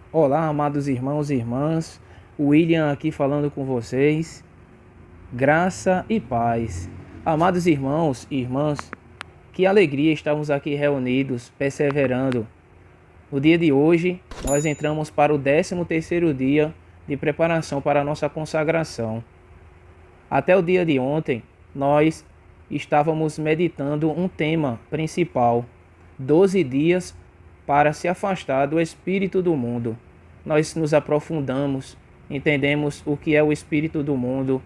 Olá, amados irmãos e irmãs, William aqui falando com vocês, graça e paz. Amados irmãos e irmãs, que alegria estarmos aqui reunidos, perseverando. No dia de hoje, nós entramos para o 13º dia de preparação para a nossa consagração. Até o dia de ontem, nós estávamos meditando um tema principal, 12 dias para se afastar do espírito do mundo. Nós nos aprofundamos, entendemos o que é o espírito do mundo,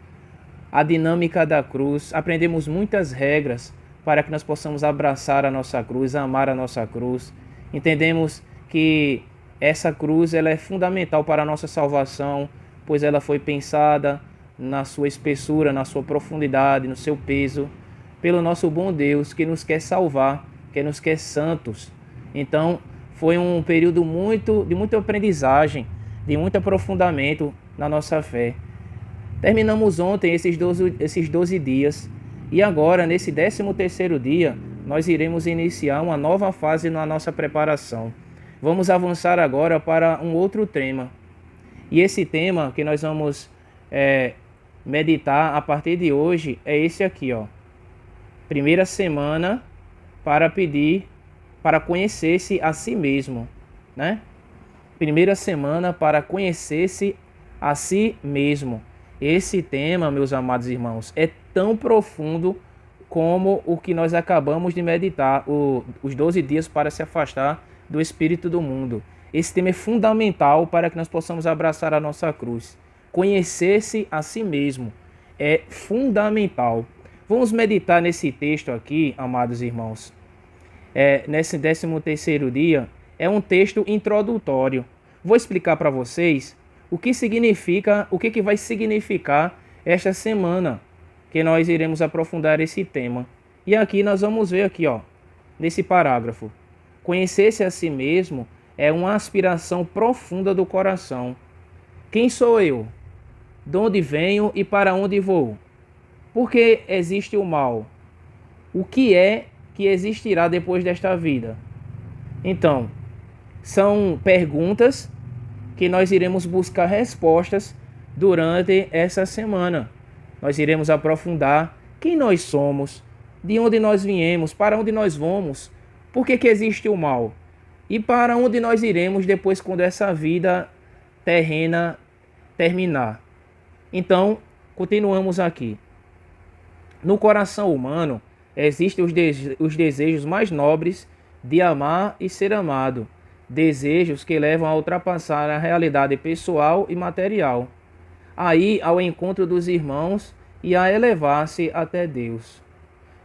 a dinâmica da cruz, aprendemos muitas regras para que nós possamos abraçar a nossa cruz, amar a nossa cruz. Entendemos que essa cruz ela é fundamental para a nossa salvação, pois ela foi pensada na sua espessura, na sua profundidade, no seu peso, pelo nosso bom Deus que nos quer salvar, que nos quer santos. Então, foi um período de muita aprendizagem, de muito aprofundamento na nossa fé. Terminamos ontem esses 12 dias e agora, nesse 13º dia, nós iremos iniciar uma nova fase na nossa preparação. Vamos avançar agora para um outro tema. E esse tema que nós vamos meditar a partir de hoje é esse aqui, ó. Primeira semana para conhecer-se a si mesmo, né? Primeira semana para conhecer-se a si mesmo. Esse tema, meus amados irmãos, é tão profundo como o que nós acabamos de meditar, os 12 dias para se afastar do espírito do mundo. Esse tema é fundamental para que nós possamos abraçar a nossa cruz. Conhecer-se a si mesmo é fundamental. Vamos meditar nesse texto aqui, amados irmãos. Nesse 13º dia, é um texto introdutório. Vou explicar para vocês o que significa, o que vai significar esta semana que nós iremos aprofundar esse tema. E aqui nós vamos ver aqui, ó, nesse parágrafo. Conhecer-se a si mesmo é uma aspiração profunda do coração. Quem sou eu? De onde venho e para onde vou? Por que existe o mal? O que é que existirá depois desta vida? Então, são perguntas que nós iremos buscar respostas durante essa semana. Nós iremos aprofundar quem nós somos, de onde nós viemos, para onde nós vamos, por que existe o mal e para onde nós iremos depois quando essa vida terrena terminar. Então, continuamos aqui. No coração humano existem os desejos mais nobres de amar e ser amado. Desejos que levam a ultrapassar a realidade pessoal e material, a ir ao encontro dos irmãos e a elevar-se até Deus.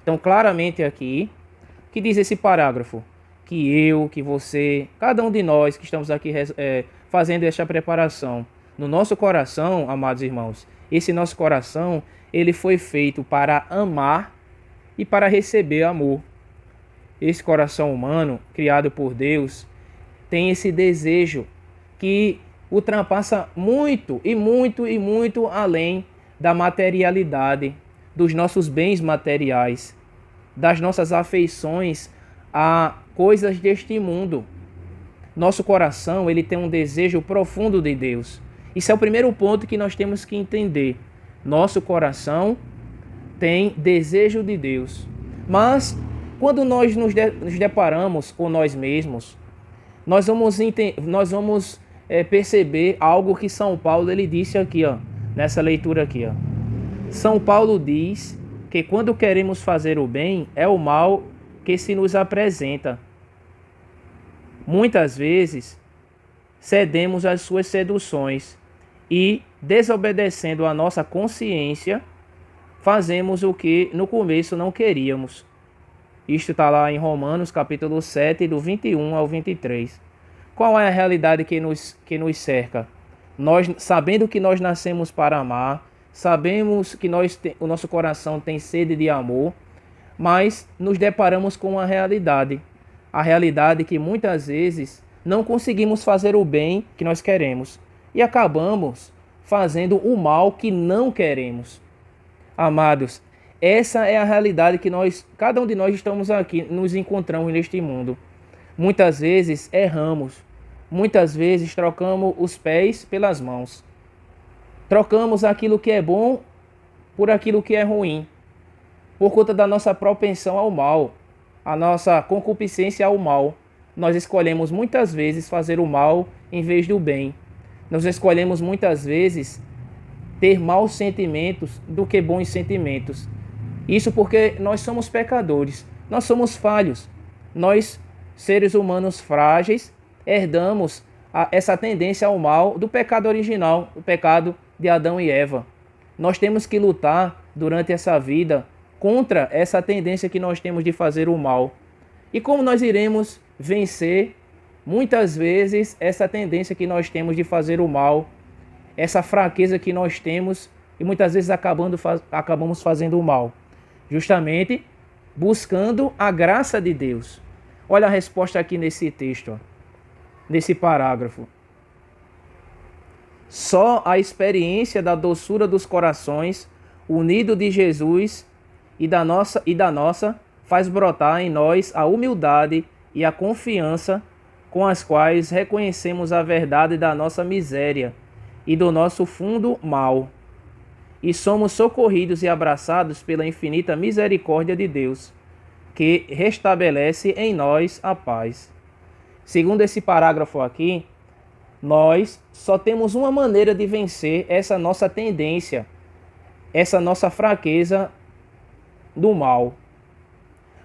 Então, claramente aqui, que diz esse parágrafo? Que eu, que você, cada um de nós que estamos aqui fazendo esta preparação, no nosso coração, amados irmãos, esse nosso coração, ele foi feito para amar e para receber amor. Esse coração humano, criado por Deus, tem esse desejo que ultrapassa muito e muito e muito além da materialidade, dos nossos bens materiais, das nossas afeições a coisas deste mundo. Nosso coração, ele tem um desejo profundo de Deus. Isso é o primeiro ponto que nós temos que entender. Nosso coração tem desejo de Deus. Mas quando nós nos deparamos com nós mesmos, nós vamos perceber algo que São Paulo ele disse aqui, ó, nessa leitura aqui. Ó. São Paulo diz que quando queremos fazer o bem, é o mal que se nos apresenta. Muitas vezes, cedemos às suas seduções e, desobedecendo a nossa consciência, fazemos o que no começo não queríamos. Isto está lá em Romanos, capítulo 7, do 21 ao 23. Qual é a realidade que nos cerca? Nós, sabendo que nós nascemos para amar, sabemos que o nosso coração tem sede de amor, mas nos deparamos com uma realidade. A realidade que muitas vezes não conseguimos fazer o bem que nós queremos e acabamos fazendo o mal que não queremos. Amados, essa é a realidade que cada um de nós estamos aqui, nos encontramos neste mundo. Muitas vezes erramos, muitas vezes trocamos os pés pelas mãos. Trocamos aquilo que é bom por aquilo que é ruim, por conta da nossa propensão ao mal, a nossa concupiscência ao mal. Nós escolhemos muitas vezes fazer o mal em vez do bem. Nós escolhemos muitas vezes ter maus sentimentos do que bons sentimentos. Isso porque nós somos pecadores, nós somos falhos. Nós, seres humanos frágeis, herdamos essa tendência ao mal do pecado original, o pecado de Adão e Eva. Nós temos que lutar durante essa vida contra essa tendência que nós temos de fazer o mal. E como nós iremos vencer, muitas vezes, essa tendência que nós temos de fazer o mal, essa fraqueza que nós temos e muitas vezes acabamos fazendo o mal? Justamente buscando a graça de Deus. Olha a resposta aqui nesse texto, nesse parágrafo. Só a experiência da doçura dos corações, unido de Jesus e da nossa, faz brotar em nós a humildade e a confiança com as quais reconhecemos a verdade da nossa miséria e do nosso fundo mal, e somos socorridos e abraçados pela infinita misericórdia de Deus, que restabelece em nós a paz. Segundo esse parágrafo aqui, nós só temos uma maneira de vencer essa nossa tendência, essa nossa fraqueza do mal.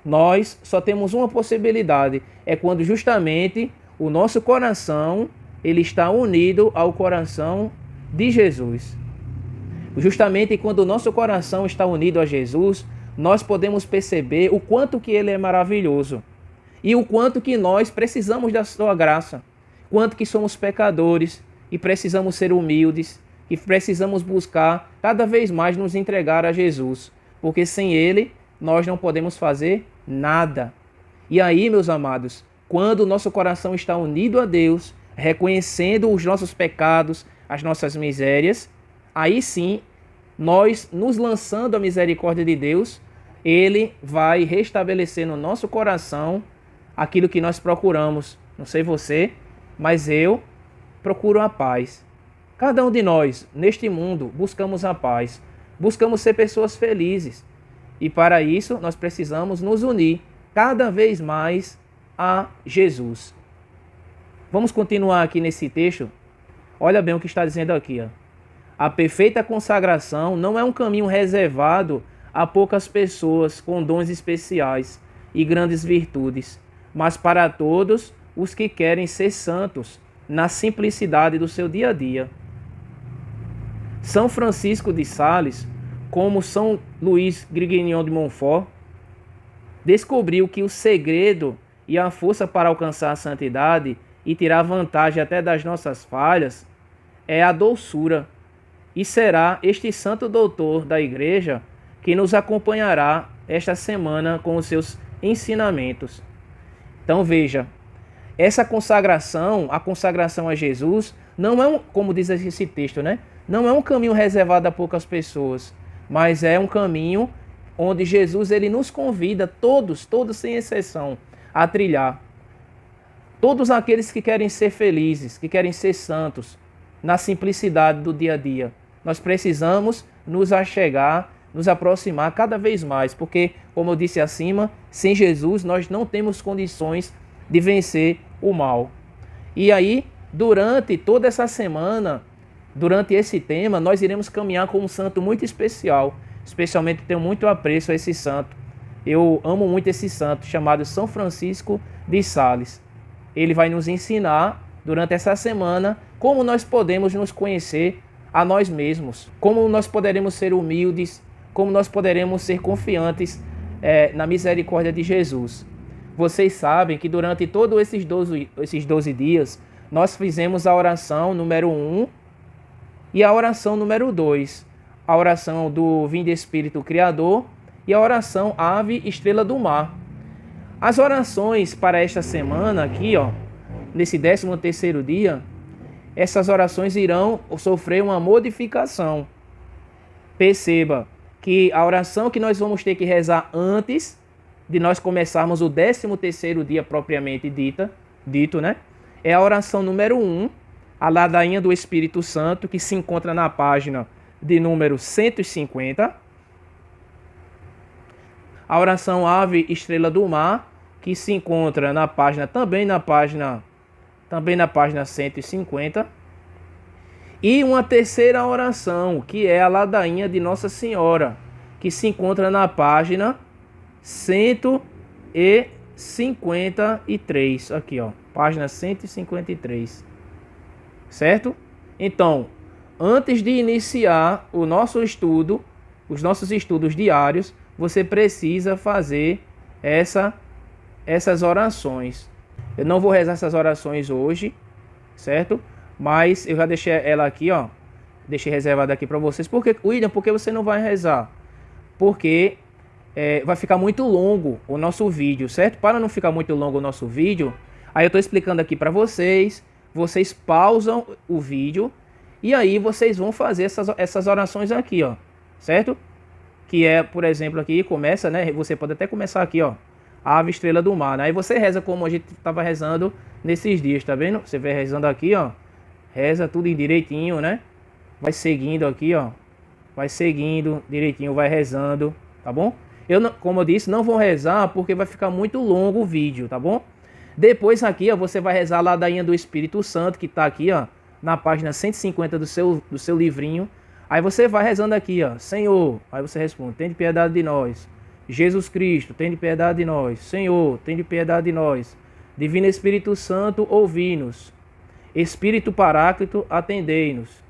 Nós só temos uma possibilidade, é quando justamente o nosso coração ele está unido ao coração de Jesus. Justamente quando o nosso coração está unido a Jesus, nós podemos perceber o quanto que ele é maravilhoso e o quanto que nós precisamos da sua graça, quanto que somos pecadores e precisamos ser humildes e precisamos buscar cada vez mais nos entregar a Jesus, porque sem ele nós não podemos fazer nada. E aí, meus amados, quando o nosso coração está unido a Deus, reconhecendo os nossos pecados, as nossas misérias, aí sim, nós nos lançando a misericórdia de Deus, ele vai restabelecer no nosso coração aquilo que nós procuramos. Não sei você, mas eu procuro a paz. Cada um de nós, neste mundo, buscamos a paz. Buscamos ser pessoas felizes. E para isso, nós precisamos nos unir cada vez mais a Jesus. Vamos continuar aqui nesse texto. Olha bem o que está dizendo aqui, ó. A perfeita consagração não é um caminho reservado a poucas pessoas com dons especiais e grandes virtudes, mas para todos os que querem ser santos na simplicidade do seu dia a dia. São Francisco de Sales, como São Luís Grignion de Montfort, descobriu que o segredo e a força para alcançar a santidade e tirar vantagem até das nossas falhas é a doçura. E será este santo doutor da Igreja que nos acompanhará esta semana com os seus ensinamentos. Então veja, essa consagração, a consagração a Jesus, não é como diz esse texto, né? Não é um caminho reservado a poucas pessoas, mas é um caminho onde Jesus ele nos convida, todos sem exceção, a trilhar. Todos aqueles que querem ser felizes, que querem ser santos, na simplicidade do dia a dia. Nós precisamos nos achegar, nos aproximar cada vez mais, porque, como eu disse acima, sem Jesus nós não temos condições de vencer o mal. E aí, durante toda essa semana, durante esse tema, nós iremos caminhar com um santo muito especial. Especialmente tenho muito apreço a esse santo. Eu amo muito esse santo, chamado São Francisco de Sales. Ele vai nos ensinar, durante essa semana, como nós podemos nos conhecer a nós mesmos, como nós poderemos ser humildes, como nós poderemos ser confiantes na misericórdia de Jesus. Vocês sabem que durante todos esses 12 dias, nós fizemos a oração número 1 e a oração número 2. A oração do Vinde Espírito Criador e a oração Ave Estrela do Mar. As orações para esta semana aqui, ó, nesse 13º dia, essas orações irão sofrer uma modificação. Perceba que a oração que nós vamos ter que rezar antes de nós começarmos o 13º dia propriamente dito, né? é a oração número 1, a ladainha do Espírito Santo, que se encontra na página de número 150. A oração Ave Estrela do Mar, que se encontra na página também na página 150. E uma terceira oração, que é a ladainha de Nossa Senhora, que se encontra na página 153. Aqui, ó, página 153. Certo? Então, antes de iniciar o nosso estudo, os nossos estudos diários, você precisa fazer essas orações. Eu não vou rezar essas orações hoje, certo? Mas eu já deixei ela aqui, ó. Deixei reservada aqui para vocês. Por que, William, por que você não vai rezar? Porque vai ficar muito longo o nosso vídeo, certo? Para não ficar muito longo o nosso vídeo, aí eu estou explicando aqui para vocês. Vocês pausam o vídeo e aí vocês vão fazer essas orações aqui, ó. Certo? Que é, por exemplo, aqui começa, né? Você pode até começar aqui, ó. Ave Estrela do Mar, né? Aí você reza como a gente estava rezando nesses dias, tá vendo? Você vai rezando aqui, ó. Reza tudo direitinho, né? Vai seguindo aqui, ó. Vai seguindo direitinho, vai rezando, tá bom? Como eu disse, não vou rezar porque vai ficar muito longo o vídeo, tá bom? Depois aqui, ó, você vai rezar a ladainha do Espírito Santo, que tá aqui, ó, na página 150 do seu livrinho. Aí você vai rezando aqui, ó. Senhor, aí você responde, tem de piedade de nós. Jesus Cristo, tem de piedade de nós. Senhor, tem de piedade de nós. Divino Espírito Santo, ouvi-nos. Espírito Paráclito, atendei-nos.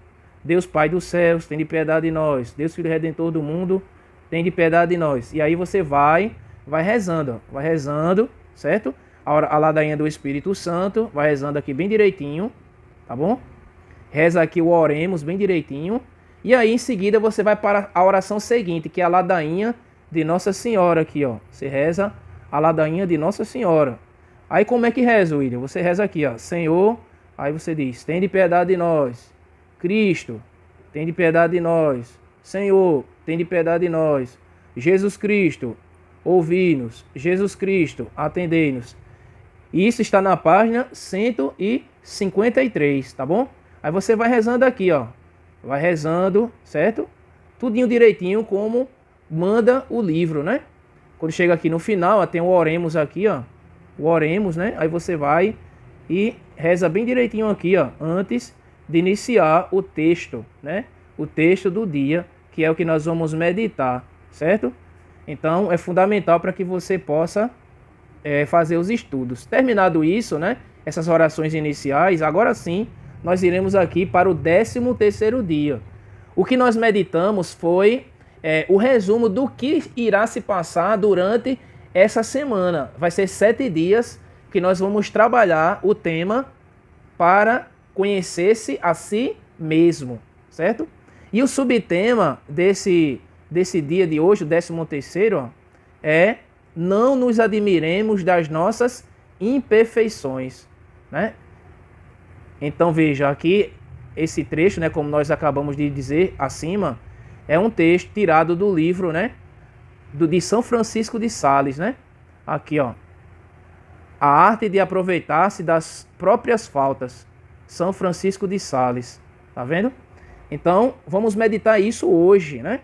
Deus Pai dos céus, tem de piedade de nós. Deus Filho Redentor do mundo, tem de piedade de nós. E aí você vai rezando, ó. Vai rezando, certo? A ladainha do Espírito Santo, vai rezando aqui bem direitinho, tá bom? Reza aqui o oremos bem direitinho. E aí em seguida você vai para a oração seguinte, que é a ladainha de Nossa Senhora aqui, ó. Você reza a ladainha de Nossa Senhora. Aí como é que reza, William? Você reza aqui, ó. Senhor, aí você diz, tem de piedade de nós. Cristo, tem de piedade de nós. Senhor, tem de piedade de nós. Jesus Cristo, ouvi-nos. Jesus Cristo, atendei-nos. Isso está na página 153, tá bom? Aí você vai rezando aqui, ó. Vai rezando, certo? Tudinho direitinho como manda o livro, né? Quando chega aqui no final, ó, tem o oremos aqui, ó. O oremos, né? Aí você vai e reza bem direitinho aqui, ó, antes de iniciar o texto, né? O texto do dia, que é o que nós vamos meditar, certo? Então, é fundamental para que você possa fazer os estudos. Terminado isso, né? Essas orações iniciais, agora sim, nós iremos aqui para o 13º dia. O que nós meditamos foi o resumo do que irá se passar durante essa semana. Vai ser 7 dias que nós vamos trabalhar o tema para conhecer-se a si mesmo, certo? E o subtema desse dia de hoje, o 13º, é não nos admiremos das nossas imperfeições, né? Então veja aqui esse trecho, né, como nós acabamos de dizer acima, é um texto tirado do livro, né, de São Francisco de Sales, né? Aqui, ó. A arte de aproveitar-se das próprias faltas. São Francisco de Sales. Tá vendo? Então, vamos meditar isso hoje, né?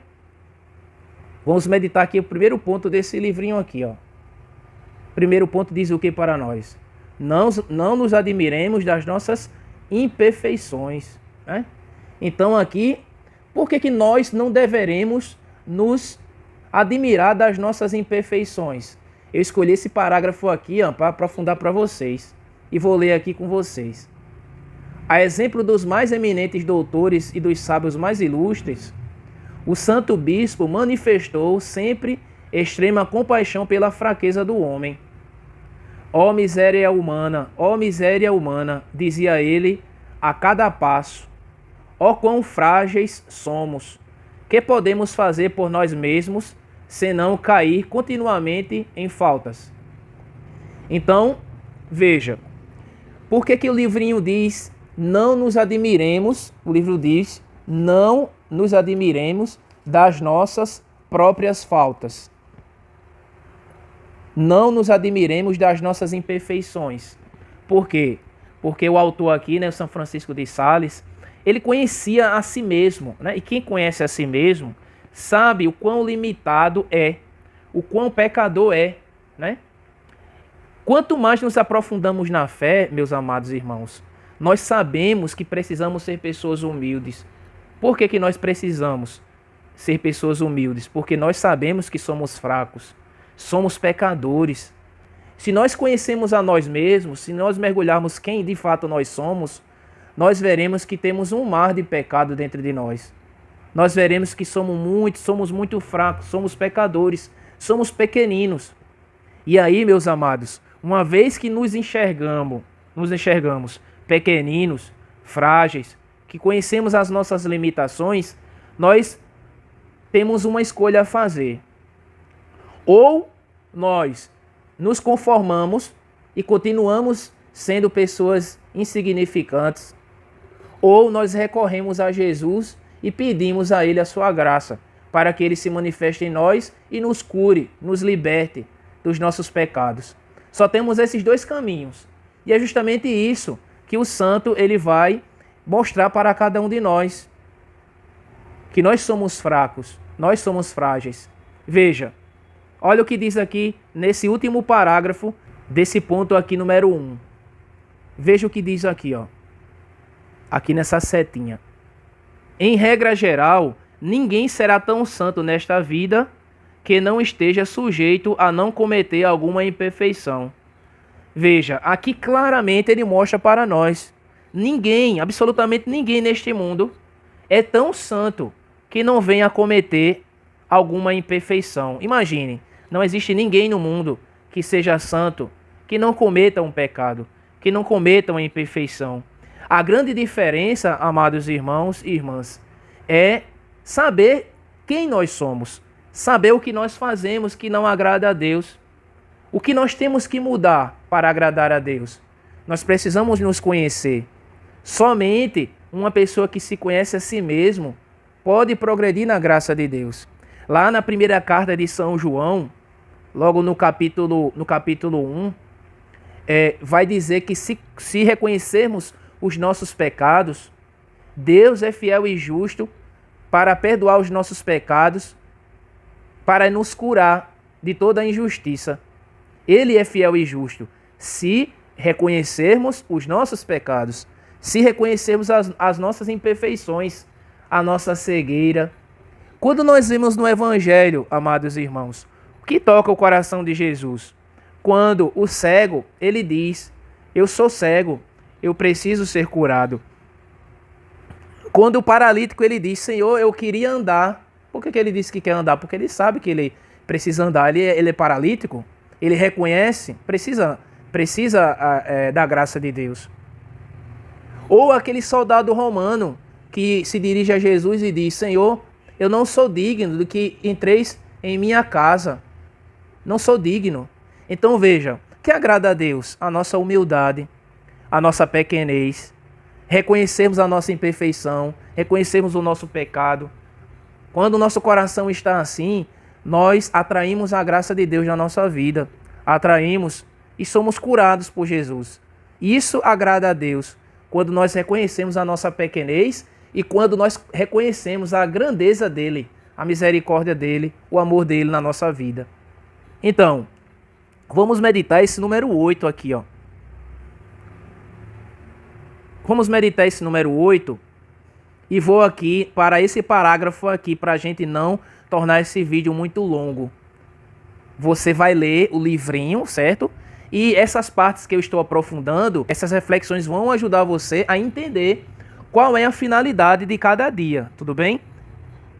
Vamos meditar aqui o primeiro ponto desse livrinho aqui, ó. Primeiro ponto diz o que para nós? Não nos admiremos das nossas imperfeições, né? Então aqui, por que nós não deveremos nos admirar das nossas imperfeições? Eu escolhi esse parágrafo aqui, ó, para aprofundar para vocês. E vou ler aqui com vocês. A exemplo dos mais eminentes doutores e dos sábios mais ilustres, o santo bispo manifestou sempre extrema compaixão pela fraqueza do homem. Ó miséria humana, dizia ele a cada passo. Ó quão frágeis somos, que podemos fazer por nós mesmos, senão cair continuamente em faltas. Então, veja, por que o livrinho diz, não nos admiremos, o livro diz, não nos admiremos das nossas próprias faltas. Não nos admiremos das nossas imperfeições. Por quê? porque o autor aqui, né, o São Francisco de Sales, ele conhecia a si mesmo, né? E quem conhece a si mesmo sabe o quão limitado é, o quão pecador é, né? Quanto mais nos aprofundamos na fé, meus amados irmãos, nós sabemos que precisamos ser pessoas humildes. Por que nós precisamos ser pessoas humildes? Porque nós sabemos que somos fracos, somos pecadores. Se nós conhecemos a nós mesmos, se nós mergulharmos quem de fato nós somos, nós veremos que temos um mar de pecado dentro de nós. Nós veremos que somos muito fracos, somos pecadores, somos pequeninos. E aí, meus amados, uma vez que nos enxergamos pequeninos, frágeis, que conhecemos as nossas limitações, nós temos uma escolha a fazer. Ou nós nos conformamos e continuamos sendo pessoas insignificantes, ou nós recorremos a Jesus e pedimos a Ele a sua graça, para que Ele se manifeste em nós e nos cure, nos liberte dos nossos pecados. Só temos esses dois caminhos. E é justamente isso que o santo ele vai mostrar para cada um de nós. Que nós somos fracos, nós somos frágeis. Veja, olha o que diz aqui nesse último parágrafo desse ponto aqui número 1. Veja o que diz aqui, ó. Aqui nessa setinha. Em regra geral, ninguém será tão santo nesta vida que não esteja sujeito a não cometer alguma imperfeição. Veja, aqui claramente ele mostra para nós. Ninguém, absolutamente ninguém neste mundo é tão santo que não venha a cometer alguma imperfeição. Imagine, não existe ninguém no mundo que seja santo, que não cometa um pecado, que não cometa uma imperfeição. A grande diferença, amados irmãos e irmãs, é saber quem nós somos, saber o que nós fazemos que não agrada a Deus, o que nós temos que mudar para agradar a Deus. Nós precisamos nos conhecer. Somente uma pessoa que se conhece a si mesmo pode progredir na graça de Deus. Lá na primeira carta de São João, logo no capítulo 1, vai dizer que se reconhecermos os nossos pecados, Deus é fiel e justo para perdoar os nossos pecados, para nos curar de toda a injustiça. Ele é fiel e justo. Se reconhecermos os nossos pecados, se reconhecermos as nossas imperfeições, a nossa cegueira. Quando nós vemos no Evangelho, amados irmãos, o que toca o coração de Jesus? Quando o cego, ele diz, eu sou cego, eu preciso ser curado. Quando o paralítico, ele diz, Senhor, eu queria andar. Por que ele disse que quer andar? Porque ele sabe que ele precisa andar. Ele é paralítico, ele reconhece, precisa da graça de Deus. Ou aquele soldado romano que se dirige a Jesus e diz, Senhor, eu não sou digno de que entreis em minha casa. Não sou digno. Então veja, o que agrada a Deus? A nossa humildade, a nossa pequenez, reconhecermos a nossa imperfeição, reconhecermos o nosso pecado. Quando o nosso coração está assim, nós atraímos a graça de Deus na nossa vida. Atraímos e somos curados por Jesus. Isso agrada a Deus. Quando nós reconhecemos a nossa pequenez e quando nós reconhecemos a grandeza dele, a misericórdia dele, o amor dele na nossa vida. Então, vamos meditar esse número 8 aqui, ó. Vamos meditar esse número 8 e vou aqui para esse parágrafo aqui para a gente não tornar esse vídeo muito longo. Você vai ler o livrinho, certo? E essas partes que eu estou aprofundando, essas reflexões vão ajudar você a entender qual é a finalidade de cada dia, tudo bem?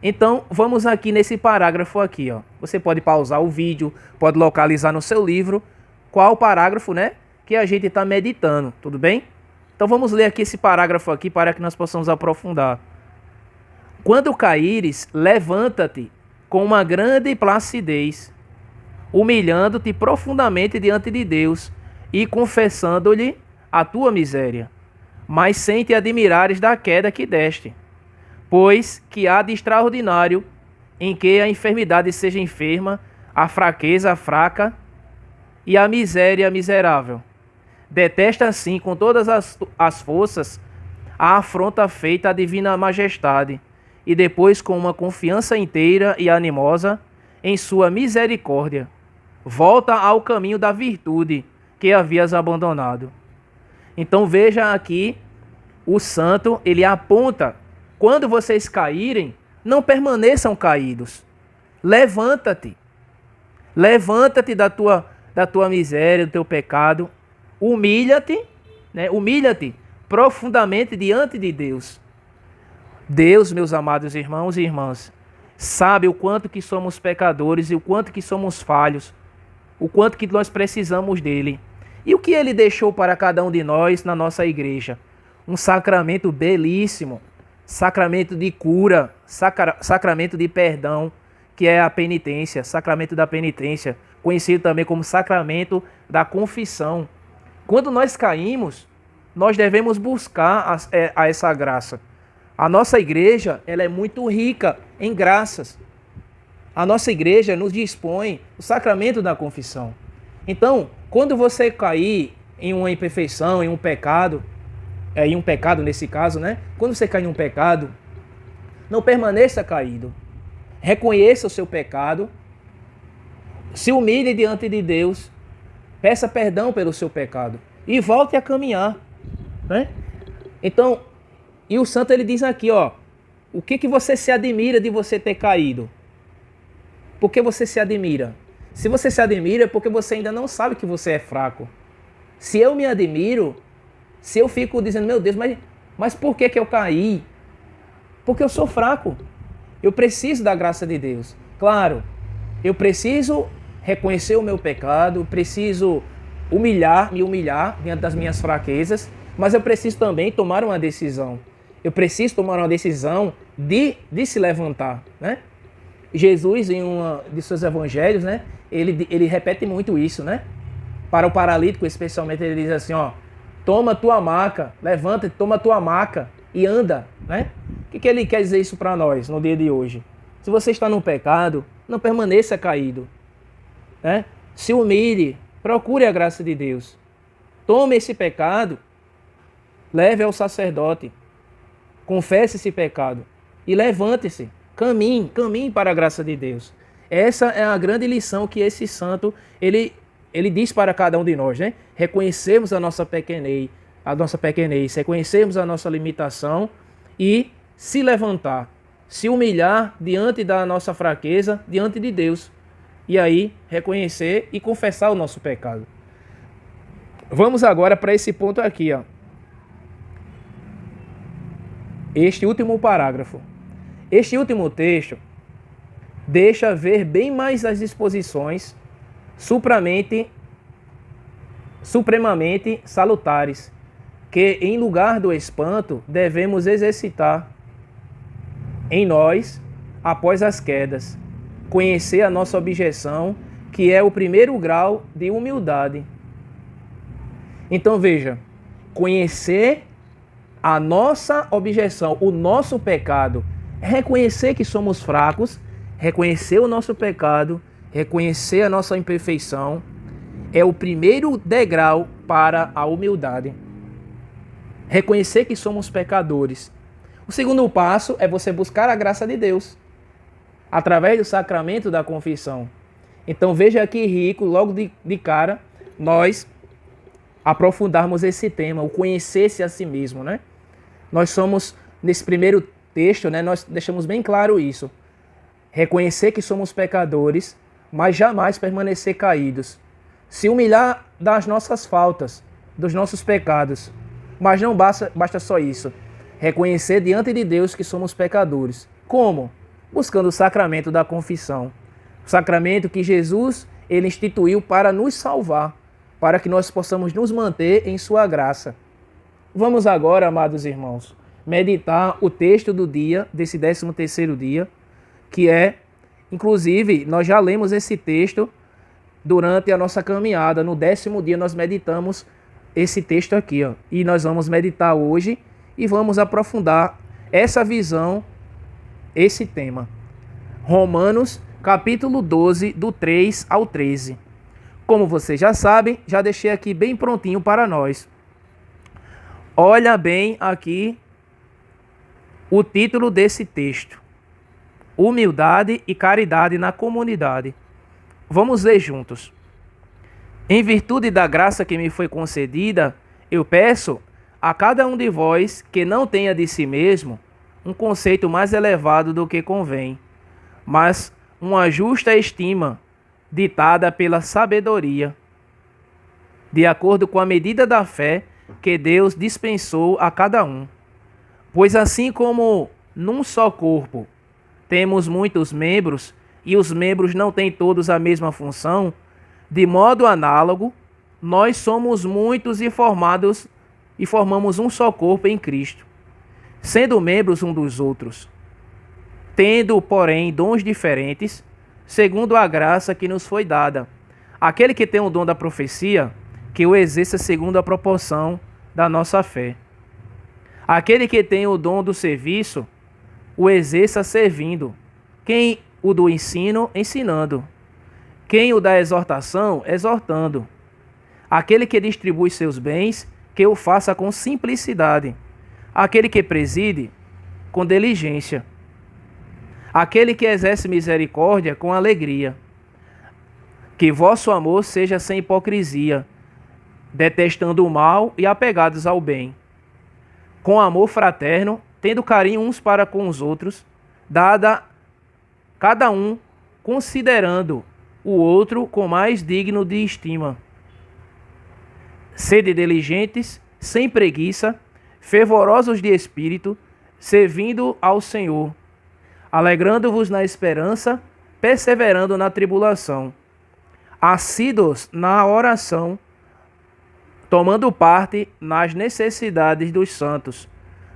Então, vamos aqui nesse parágrafo aqui, ó. Você pode pausar o vídeo, pode localizar no seu livro qual parágrafo, né, que a gente está meditando, tudo bem? Então, vamos ler aqui esse parágrafo aqui para que nós possamos aprofundar. Quando caíres, levanta-te com uma grande placidez, humilhando-te profundamente diante de Deus e confessando-lhe a tua miséria, mas sem te admirares da queda que deste, pois que há de extraordinário em que a enfermidade seja enferma, a fraqueza fraca e a miséria miserável. detesta assim com todas as forças a afronta feita à divina majestade, e depois, com uma confiança inteira e animosa em sua misericórdia, volta ao caminho da virtude que havias abandonado. Então veja aqui, o santo, ele aponta: quando vocês caírem, não permaneçam caídos. Levanta-te. Levanta-te da tua miséria, do teu pecado. Humilha-te, né? Humilha-te profundamente diante de Deus. Deus, meus amados irmãos e irmãs, sabe o quanto que somos pecadores e o quanto que somos falhos, o quanto que nós precisamos dele. E o que ele deixou para cada um de nós na nossa igreja? Um sacramento belíssimo, sacramento de cura, sacramento de perdão, que é a penitência, sacramento da penitência, conhecido também como sacramento da confissão. Quando nós caímos, nós devemos buscar essa graça. A nossa igreja, ela é muito rica em graças. A nossa igreja nos dispõe o sacramento da confissão. Então, quando você cair em uma imperfeição, em um pecado nesse caso, né? Quando você cair em um pecado, não permaneça caído. Reconheça o seu pecado, se humilhe diante de Deus, peça perdão pelo seu pecado e volte a caminhar, né? Então, e o santo ele diz aqui, ó, o que você se admira de você ter caído? Por que você se admira? Se você se admira é porque você ainda não sabe que você é fraco. Se eu me admiro, se eu fico dizendo, meu Deus, mas por que eu caí? Porque eu sou fraco. Eu preciso da graça de Deus. Claro, eu preciso reconhecer o meu pecado, preciso me humilhar diante das minhas fraquezas, mas eu preciso também tomar uma decisão. Eu preciso tomar uma decisão de se levantar, né? Jesus, em um de seus evangelhos, né, ele repete muito isso, né? Para o paralítico, especialmente, ele diz assim, ó, toma tua maca, levanta-te, toma tua maca e anda, né? O que ele quer dizer isso para nós no dia de hoje? Se você está no pecado, não permaneça caído, né? Se humilhe, procure a graça de Deus. Tome esse pecado, leve ao sacerdote, confesse esse pecado e levante-se. Caminhe para a graça de Deus. Essa é a grande lição que esse santo, ele diz para cada um de nós, né? Reconhecermos a nossa pequenez, reconhecermos a nossa limitação e se levantar, se humilhar diante da nossa fraqueza, diante de Deus. E aí, reconhecer e confessar o nosso pecado. Vamos agora para esse ponto aqui, ó. Este último parágrafo. Este último texto deixa ver bem mais as disposições supremamente salutares que, em lugar do espanto, devemos exercitar em nós após as quedas. Conhecer a nossa objeção, que é o primeiro grau de humildade. Então veja, conhecer a nossa objeção, o nosso pecado, reconhecer que somos fracos, reconhecer o nosso pecado, reconhecer a nossa imperfeição, é o primeiro degrau para a humildade. Reconhecer que somos pecadores. O segundo passo é você buscar a graça de Deus, através do sacramento da confissão. Então veja que rico, logo de cara, nós aprofundarmos esse tema, o conhecer-se a si mesmo, né? Nós somos, nesse primeiro texto, né, nós deixamos bem claro isso. Reconhecer que somos pecadores, mas jamais permanecer caídos. Se humilhar das nossas faltas, dos nossos pecados. Mas não basta só isso. Reconhecer diante de Deus que somos pecadores. Como? Buscando o sacramento da confissão. O sacramento que Jesus ele instituiu para nos salvar, para que nós possamos nos manter em sua graça. Vamos agora, amados irmãos, meditar o texto do dia, desse 13º dia, que é, inclusive, nós já lemos esse texto durante a nossa caminhada. No 10º dia nós meditamos esse texto aqui, ó, e nós vamos meditar hoje e vamos aprofundar essa visão, esse tema. Romanos, capítulo 12, do 3 ao 13. Como vocês já sabem, já deixei aqui bem prontinho para nós. Olha bem aqui o título desse texto: Humildade e caridade na comunidade. Vamos ler juntos. Em virtude da graça que me foi concedida, eu peço a cada um de vós que não tenha de si mesmo um conceito mais elevado do que convém, mas uma justa estima ditada pela sabedoria, de acordo com a medida da fé que Deus dispensou a cada um. Pois assim como num só corpo temos muitos membros, e os membros não têm todos a mesma função, de modo análogo, nós somos muitos e formamos um só corpo em Cristo, sendo membros um dos outros, tendo, porém, dons diferentes, segundo a graça que nos foi dada. Aquele que tem o dom da profecia, que o exerça segundo a proporção da nossa fé. Aquele que tem o dom do serviço, o exerça servindo. Quem o do ensino, ensinando. Quem o da exortação, exortando. Aquele que distribui seus bens, que o faça com simplicidade. Aquele que preside, com diligência. Aquele que exerce misericórdia, com alegria. Que vosso amor seja sem hipocrisia, detestando o mal e apegados ao bem. Com amor fraterno, tendo carinho uns para com os outros, dada cada um considerando o outro com mais digno de estima. Sede diligentes, sem preguiça, fervorosos de espírito, servindo ao Senhor, alegrando-vos na esperança, perseverando na tribulação, assíduos na oração, tomando parte nas necessidades dos santos,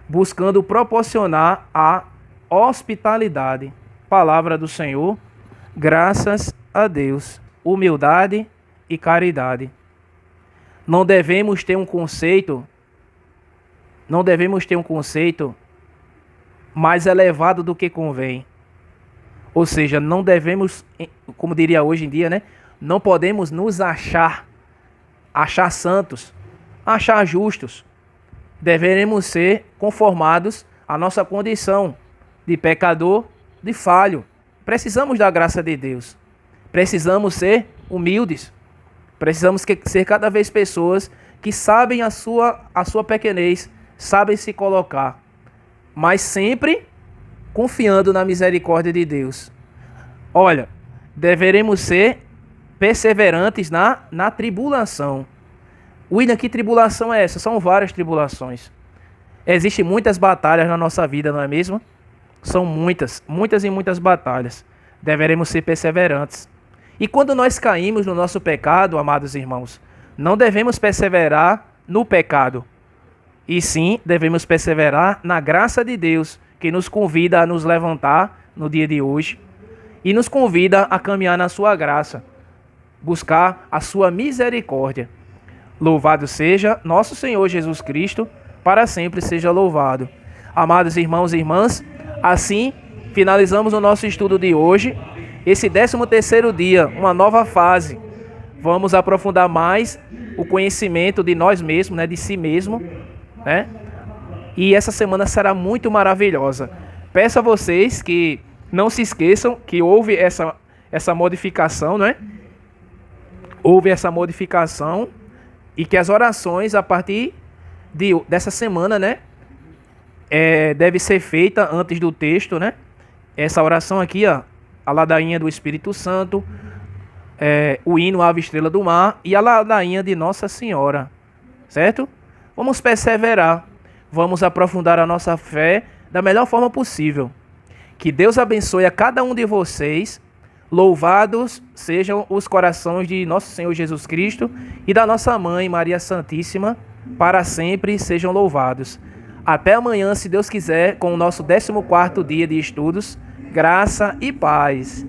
buscando proporcionar a hospitalidade. Palavra do Senhor, graças a Deus. Humildade e caridade. Não devemos ter um conceito mais elevado do que convém. Ou seja, não devemos, como diria hoje em dia, né? Não podemos nos achar santos, achar justos. Deveremos ser conformados à nossa condição de pecador, de falho. Precisamos da graça de Deus. Precisamos ser humildes. Precisamos ser cada vez pessoas que sabem a sua pequenez, sabem se colocar, mas sempre confiando na misericórdia de Deus. Olha, deveremos ser perseverantes na tribulação. William, que tribulação é essa? São várias tribulações. Existem muitas batalhas na nossa vida, não é mesmo? São muitas e muitas batalhas. Deveremos ser perseverantes. E quando nós caímos no nosso pecado, amados irmãos, não devemos perseverar no pecado. E sim, devemos perseverar na graça de Deus, que nos convida a nos levantar no dia de hoje e nos convida a caminhar na sua graça, buscar a sua misericórdia. Louvado seja nosso Senhor Jesus Cristo, para sempre seja louvado. Amados irmãos e irmãs, assim finalizamos o nosso estudo de hoje, esse 13º dia, uma nova fase. Vamos aprofundar mais o conhecimento de nós mesmos, né, de si mesmo, né? E essa semana será muito maravilhosa. Peço a vocês que não se esqueçam que houve essa modificação, né? Houve essa modificação e que as orações a partir dessa semana, né, deve ser feita antes do texto, né? Essa oração aqui, ó, a ladainha do Espírito Santo, o hino Ave Estrela do Mar e a ladainha de Nossa Senhora, certo? Vamos perseverar, vamos aprofundar a nossa fé da melhor forma possível. Que Deus abençoe a cada um de vocês. Louvados sejam os corações de nosso Senhor Jesus Cristo e da nossa Mãe Maria Santíssima, para sempre sejam louvados. Até amanhã, se Deus quiser, com o nosso 14º dia de estudos. Graça e paz.